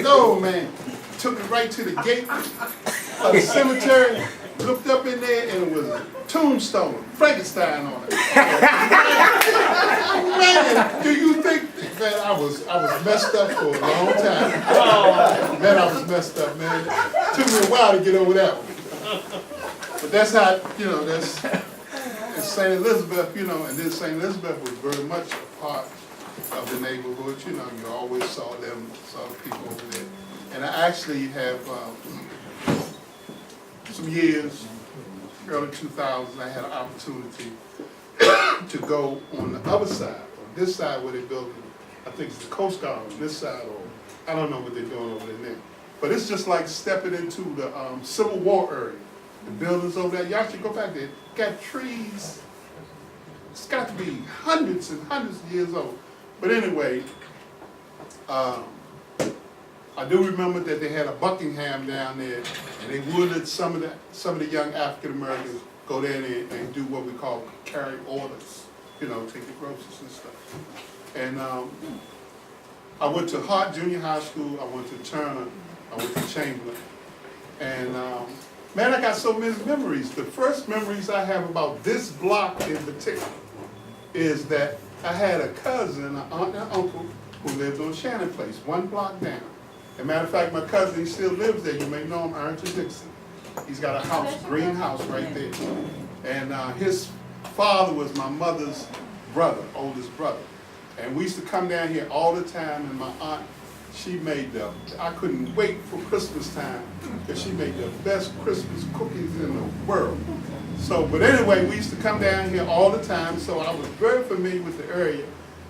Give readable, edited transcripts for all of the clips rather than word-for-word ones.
No, man. Took me right to the gate of the cemetery, looked up in there, and it was a tombstone, Frankenstein on it. Man, do you think, man, I was messed up for a long time. Man, I was messed up, man. Took me a while to get over that one. But that's how, that's in St. Elizabeth, and then St. Elizabeth was very much a part of the neighborhood. You always saw the people over there. And I actually have some years, early 2000s, I had an opportunity to go on the other side, on this side where they're building, I think it's the Coast Guard on this side, or I don't know what they're doing over there now. But it's just like stepping into the Civil War area. The buildings over there, y'all should go back there. Got trees. It's got to be hundreds and hundreds of years old. But anyway, I do remember that they had a Buckingham down there, and they would let some of the young African Americans go there and do what we call carry orders, take the groceries and stuff. And I went to Hart Junior High School. I went to Turner. I went to Chamberlain, and man, I got so many memories. The first memories I have about this block in particular is that I had a cousin, an aunt and uncle, who lived on Shannon Place, one block down. As a matter of fact, my cousin, he still lives there. You may know him, Arrington Dixon. He's got a house, green house right there. And his father was my mother's brother, oldest brother. And we used to come down here all the time, and my aunt, she made I couldn't wait for Christmas time, because she made the best Christmas cookies in the world. So, but anyway, we used to come down here all the time, so I was very familiar with the area.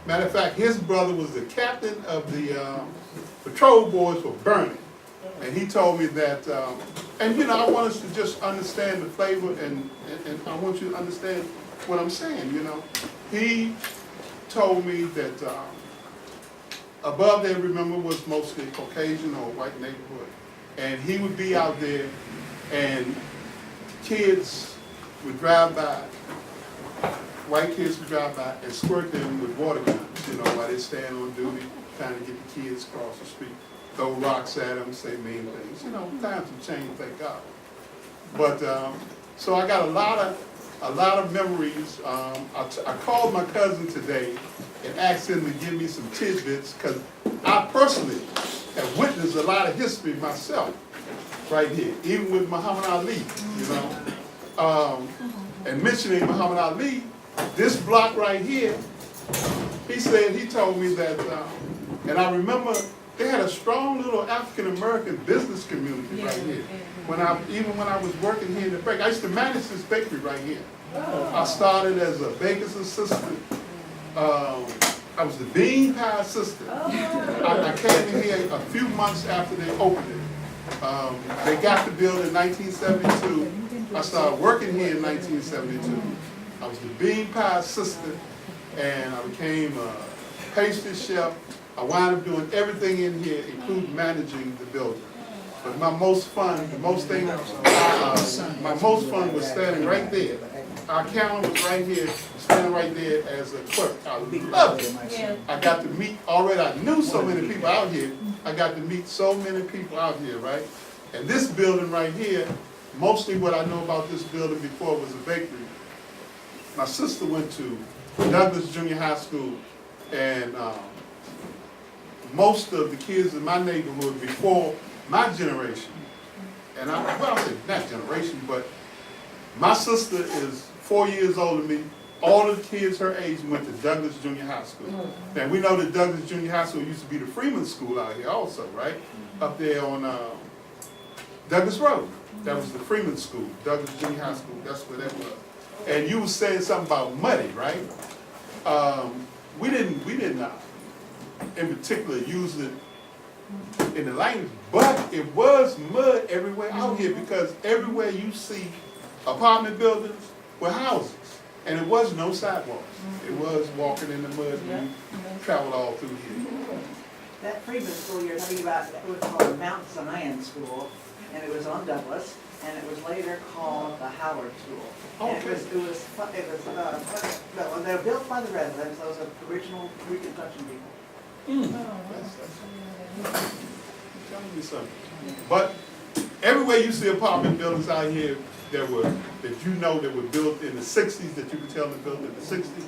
Matter of fact, his brother was the captain of the patrol boys for Bernie. And he told me that, and I want us to just understand the flavor, and I want you to understand what I'm saying, He told me that above there, remember, was mostly Caucasian or white neighborhood. And he would be out there, and kids would drive by, white kids would drive by and squirt them with water guns, while they stand on duty, trying to get the kids across the street, throw rocks at them, say mean things. Times have changed, thank God. But, so I got a lot of memories. I called my cousin today and asked him to give me some tidbits, because I personally have witnessed a lot of history myself right here, even with Muhammad Ali, And mentioning Muhammad Ali, this block right here, he told me that, and I remember they had a strong little African-American business community right here. Even when I was working here in the bakery, I used to manage this bakery right here. I started as a baker's assistant. I was the bean pie assistant. I came in here a few months after they opened it. They got the building in 1972. I started working here in 1972. I was the bean pie assistant, and I became a pastry chef. I wound up doing everything in here, including managing the building. But my most fun was standing right there. Our counter was right here, standing right there as a clerk. I loved it. I got to meet already. I knew so many people out here. I got to meet so many people out here, right? And this building right here, mostly what I know about this building before was a bakery. My sister went to Douglas Junior High School, and most of the kids in my neighborhood before my generation, and I say not generation, but my sister is 4 years older than me. All of the kids her age went to Douglas Junior High School. And we know that Douglas Junior High School used to be the Freeman School out here also, right? Up there on Douglas Road. That was the Freeman School, Douglas Junior High School. That's where that was. And you were saying something about muddy, right? We didn't in particular use it in the language, but it was mud everywhere out here, because everywhere you see apartment buildings were houses, and it was no sidewalks. It was walking in the mud, and you traveled all through here. That Freeman School you're talking about, it was called Mount Zion School, and it was on Douglas, and it was later called the Howard School. And Okay. they were built by the residents, those are original Reconstruction people. give me something. But everywhere you see apartment buildings out here that you know that were built in the 60s, that you can tell they're built in the 60s,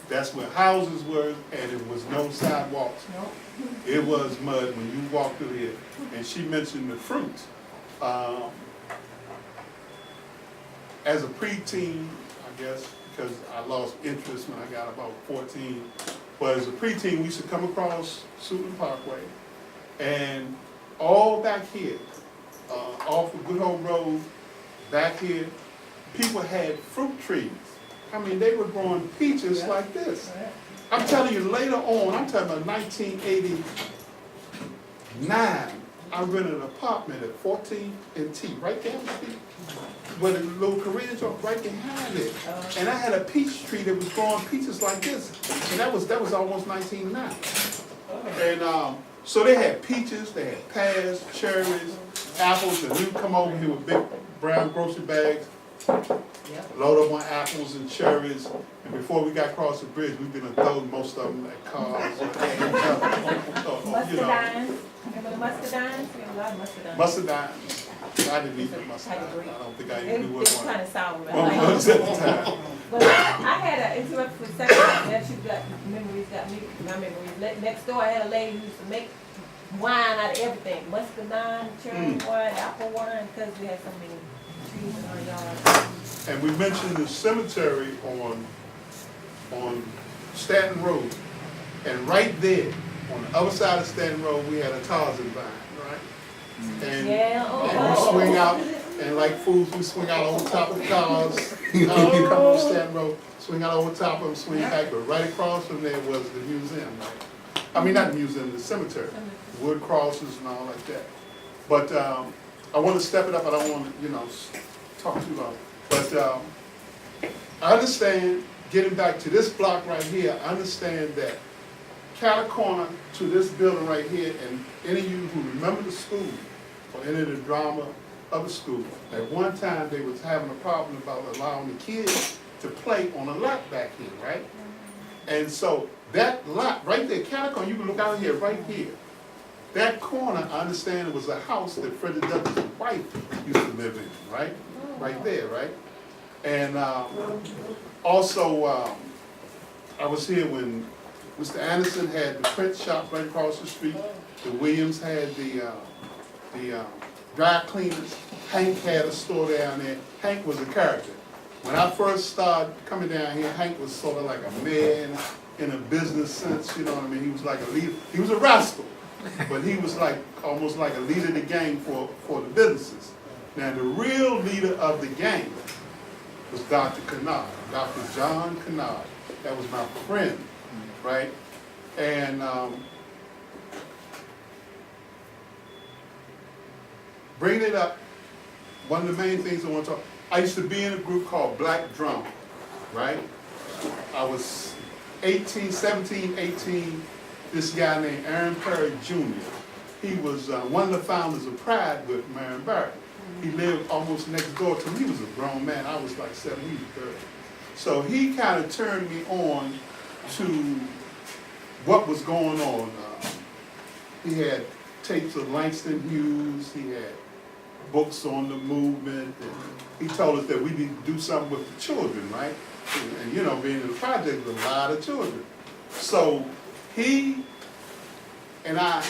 that's where houses were, and it was no sidewalks. It was mud when you walked through here. And she mentioned the fruit. As a preteen, I guess, because I lost interest when I got about 14, but as a preteen, we used to come across Suitland Parkway, and all back here, off of Good Hope Road, back here, people had fruit trees. I mean, they were growing peaches like this. I'm telling you, later on, I'm talking about 1989, I rented an apartment at 14 and T, right down the street, with a little Korean shop right behind it. And I had a peach tree that was growing peaches like this. And that was almost 1990. And so they had peaches, they had pears, cherries, apples, and we'd come over here with big brown grocery bags, load up on apples and cherries, and before we got across the bridge, we've been throwing most of them at cars. Muscadines. Remember the muscadines? We had a lot of muscadines. Muscadines. I didn't eat the muscadines. I don't think I even knew It what was one. kind of sour. What was at the time. But I had an interruption for a second. That you got memories, got me, my memories. Next door, I had a lady who used to make wine out of everything. Muscadine, cherry wine, apple wine, because we had so many trees in our yard. And we mentioned the cemetery on Stanton Road. And right there, on the other side of Stanton Road, we had a Tarzan vine, right? And, and we swing out, and like fools, we swing out over top of the cars. You come on Stanton Road, swing out over top of them, swing back. But right across from there was the museum, right? I mean, not the museum, the cemetery. Wood crosses and all like that. But I want to step it up. I don't want to, talk too long. But I understand, getting back to this block right here, I understand that catty corner to this building right here, and any of you who remember the school or any of the drama of the school, at one time they was having a problem about allowing the kids to play on a lot back here, right? And so that lot right there, catty corner, you can look out here, right here. That corner, I understand, it was a house that Freddie Douglas' wife used to live in, right? Right there, right? And also, I was here when Mr. Anderson had the print shop right across the street. The Williams had the dry cleaners. Hank had a store down there. Hank was a character. When I first started coming down here, Hank was sort of like a man in a business sense, you know what I mean? He was like a leader. He was a rascal, but he was like almost like a leader of the gang for the businesses. Now, the real leader of the gang was Dr. Kennard, Dr. John Kennard. That was my friend, right? And bringing it up, one of the main things I want to talk, I used to be in a group called Black Drum, right? I was 17, 18, this guy named Aaron Perry Jr. He was one of the founders of Pride with Marion Barrett. He lived almost next door to me. He was a grown man. I was like 7, he was 30. So he kind of turned me on to what was going on. He had tapes of Langston Hughes. He had books on the movement. And he told us that we need to do something with the children, right? And being in the project with a lot of children. So he and I,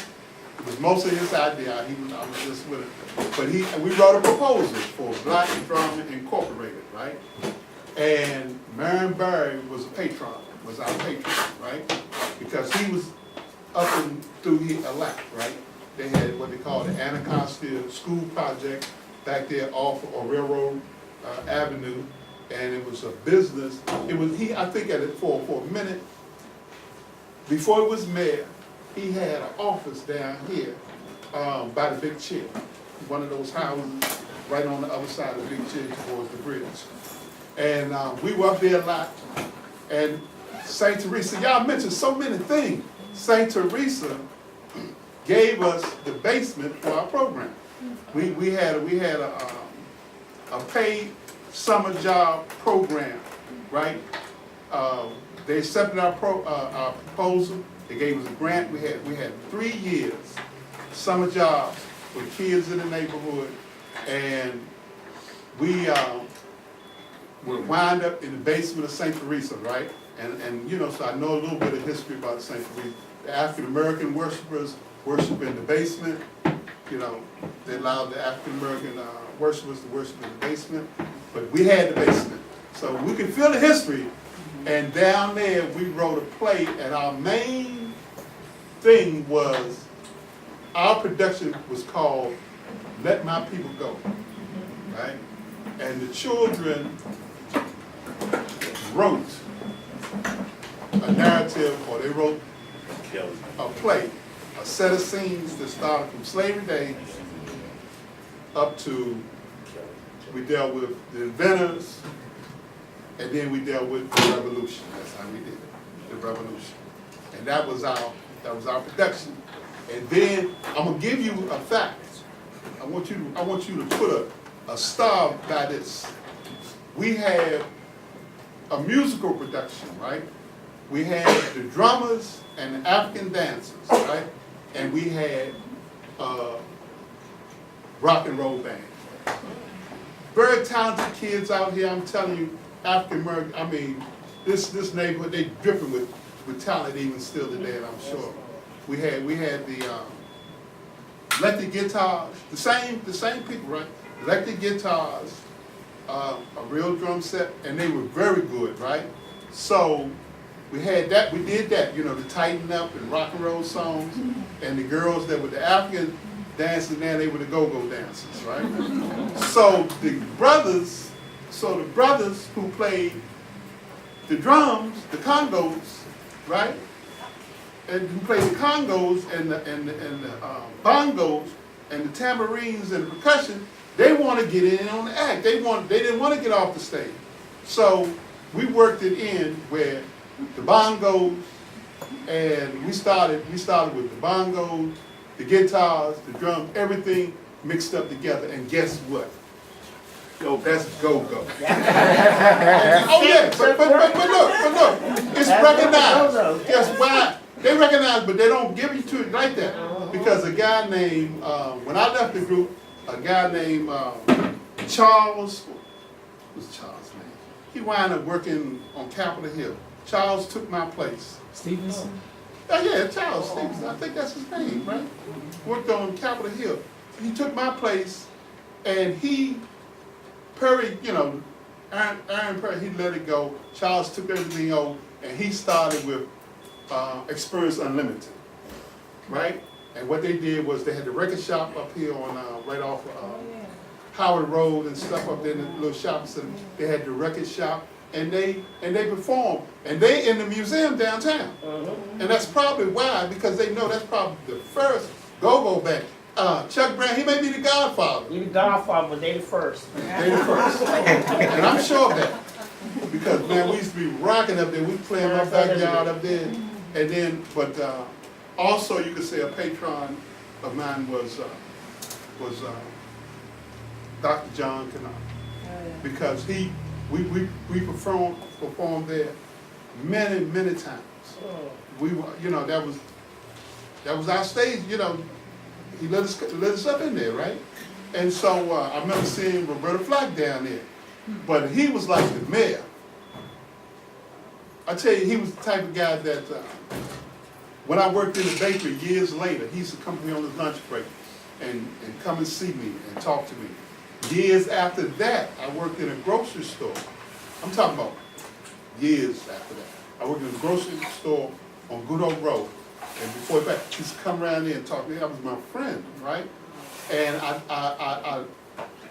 it was mostly his idea. I was just with it. But we wrote a proposal for Black Drum Incorporated, right? And Marion Barry was a patron, was our patron, right? Because he was up and through here a lot, right? They had what they called the Anacostia School Project back there off of Railroad Avenue, and it was a business. It was I think for a minute, before he was mayor, he had an office down here by the Big Chair, one of those houses right on the other side of the Big Chair towards the bridge. And we were up there a lot. And St. Teresa, y'all mentioned so many things. St. Teresa gave us the basement for our program. We had a paid summer job program, right? They accepted our proposal. They gave us a grant. We had 3 years summer jobs for kids in the neighborhood, and we would wind up in the basement of St. Teresa, right? And you know, so I know a little bit of history about St. Teresa. The African-American worshipers worship in the basement. You know, they allowed the African-American worshipers to worship in the basement, but we had the basement. So we could feel the history, and down there we wrote a play, and our main thing was, our production was called Let My People Go, right? And the children wrote a narrative, or they wrote a play, a set of scenes that started from slavery days up to, we dealt with the inventors, and then we dealt with the revolution. That's how we did it, the revolution. And that was our production. And then I'm gonna give you a fact. I want you to put a star by this. We had a musical production, right? We had the drummers and the African dancers, right? And we had rock and roll band. Very talented kids out here, I'm telling you, African American, I mean, this neighborhood, they dripping with talent even still today, and I'm sure. We had the electric guitars, the same people, right? Electric guitars, a real drum set, and they were very good, right? So we had that, we did that, you know, the Tighten Up and rock and roll songs, and the girls that were the African dancers, now they were the go-go dancers, right? So the brothers who played the drums, the congos, right? And who played the congos and the bongos and the tambourines and the percussion, they want to get in on the act. They didn't want to get off the stage. So we worked it in where the bongos, and we started with the bongos, the guitars, the drums, everything mixed up together. And guess what? Yo, that's go-go. Oh yeah, but look, it's recognized. Guess why? They recognize, but they don't give you to it like that. Because a guy named, when I left the group, a guy named Charles, what's Charles' name? He wound up working on Capitol Hill. Charles took my place. Stevenson? Oh yeah, Charles Stevenson, I think that's his name, right? Worked on Capitol Hill. He took my place, and Perry, you know, Aaron Perry, he let it go. Charles took everything over, and he started with Experience Unlimited, right? And what they did was they had the record shop up here on right off Howard Road and stuff up there in the little shopping center. They had the record shop, and they performed, and they in the museum downtown. And that's probably why, because they know that's probably the first go-go band. Chuck Brown, he may be the godfather. He the godfather, but they the first. They the first. And I'm sure of that. Because, man, we used to be rocking up there. We playing my backyard up there. And then, but also you could say a patron of mine was Dr. John Canard. Because we performed there many times. We were, you know, that was our stage, you know. He let us up in there, right? And so I remember seeing Roberta Flack down there. But he was like the mayor. I tell you, he was the type of guy that when I worked in the bakery years later, he used to come to me on his lunch break and come and see me and talk to me. Years after that, I worked in a grocery store. I'm talking about years after that. I worked in a grocery store on Good Oak Road. And before that, he used to come around there and talk to me. That was my friend, right? And I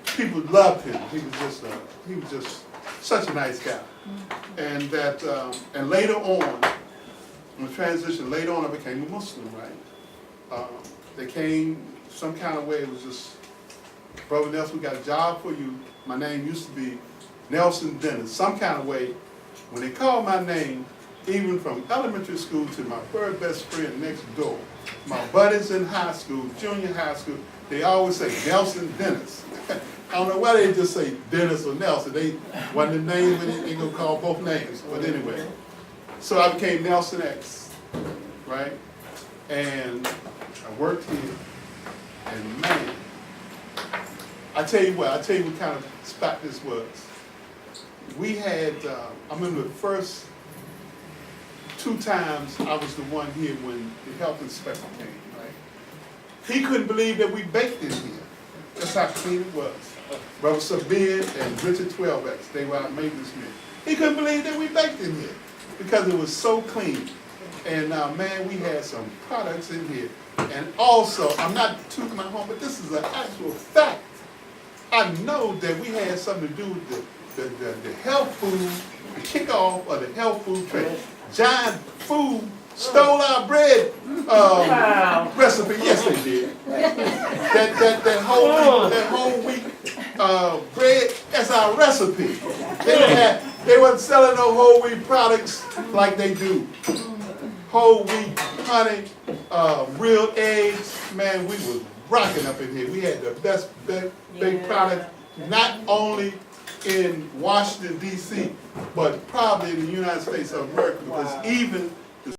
people loved him. He was just such a nice guy. And that, and later on, in the transition, later on I became a Muslim, right? They came some kind of way, it was just, Brother Nelson, we got a job for you. My name used to be Nelson Dennis. Some kind of way, when they called my name, even from elementary school to my third best friend next door, my buddies in high school, junior high school, they always say Nelson Dennis. I don't know why they just say Dennis or Nelson. They one of the names, they gonna call both names. But anyway, so I became Nelson X, right? And I worked here, And man, I tell you what kind of spot this was. We had, I remember the first 2 times I was the one here when the health inspector came, right? He couldn't believe that we baked in here. That's how clean it was. Brother Sabir and Richard 12X, they were our maintenance men. He couldn't believe that we baked in here because it was so clean. And man, we had some products in here. And also, I'm not tooting my home, but this is an actual fact. I know that we had something to do with the health food, the kickoff of the health food trade. Giant Food stole our bread recipe. Yes, they did. That whole wheat bread, that's our recipe. They wasn't selling no whole wheat products like they do. Whole wheat, honey, real eggs. Man, we was rocking up in here. We had the best baked product, not only in Washington, D.C., but probably in the United States of America, because even